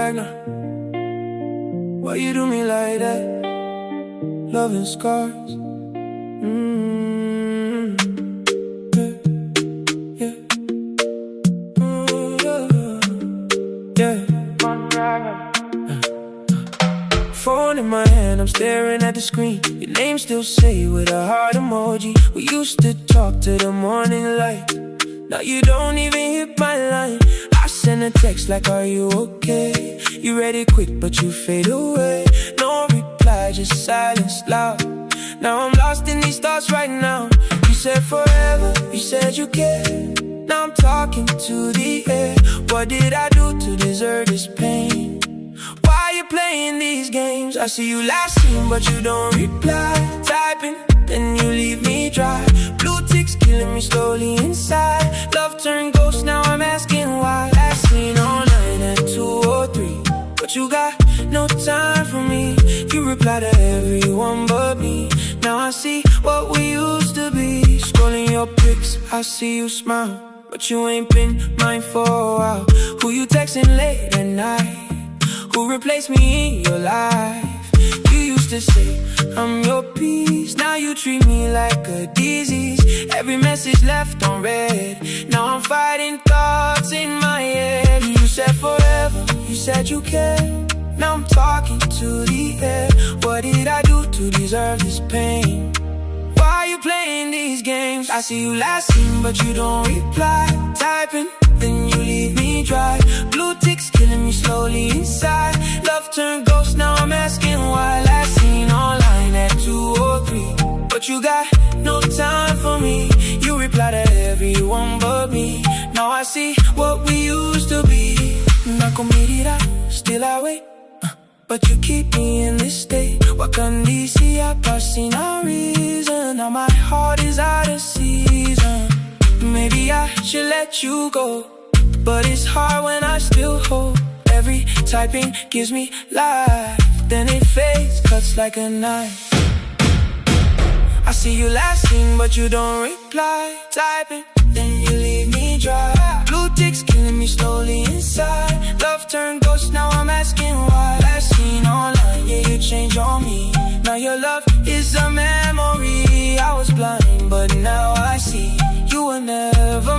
1Ragnar. Why you do me like that? Love and scars. Phone in my hand, I'm staring at the screen. Your name still say with a heart emoji. We used to talk to the morning light. Now you don't even hit my line. I send a text like, are you okay? You read it quick, but you fade away. No reply, just silence loud. Now I'm lost in these thoughts right now. You said forever, you said you cared. Now I'm talking to the air. What did I do to deserve this pain? Why you playing these games? I see you last seen, but you don't reply. Typing, then you leave me dry. Blue ticks killing me slowly inside. Love turned ghost, now I'm asking why. Last seen online at 2:03, but you got no time for me. You reply to everyone but me. Now I see what we used to be. Scrolling your pics, I see you smile, but you ain't been mine for a while. Who you texting late at night? Who replaced me in your life? You used to say, I'm your peace. Now you treat me like a disease. Every message left on read. Now I'm fighting thoughts in my head. You said forever, you said you cared. Now I'm talking to the air. What did I do to deserve this pain? Why are you playing these games? I see you last seen, but you don't reply. Typing, then you leave me dry. Blue ticks killing me slowly inside. Love turned ghost, now I'm asking why. Last seen online at 2:03, but you got no time for me. You reply to everyone but me. Now I see what we used to be. Nakomidira, still I wait, but you keep me in this state. Wakandisi apasina reason. Now my heart is out of season. Maybe I should let you go, but it's hard when I still hold. Every typing gives me life, then it fades, cuts like a knife. I see you last seen, but you don't reply. Typing, then you leave me dry. Blue ticks killing me slowly inside. Love turned ghost, now I'm asking why. Last seen online, yeah, you changed on me. Now your love is a memory. I was blind, but now I see. You were never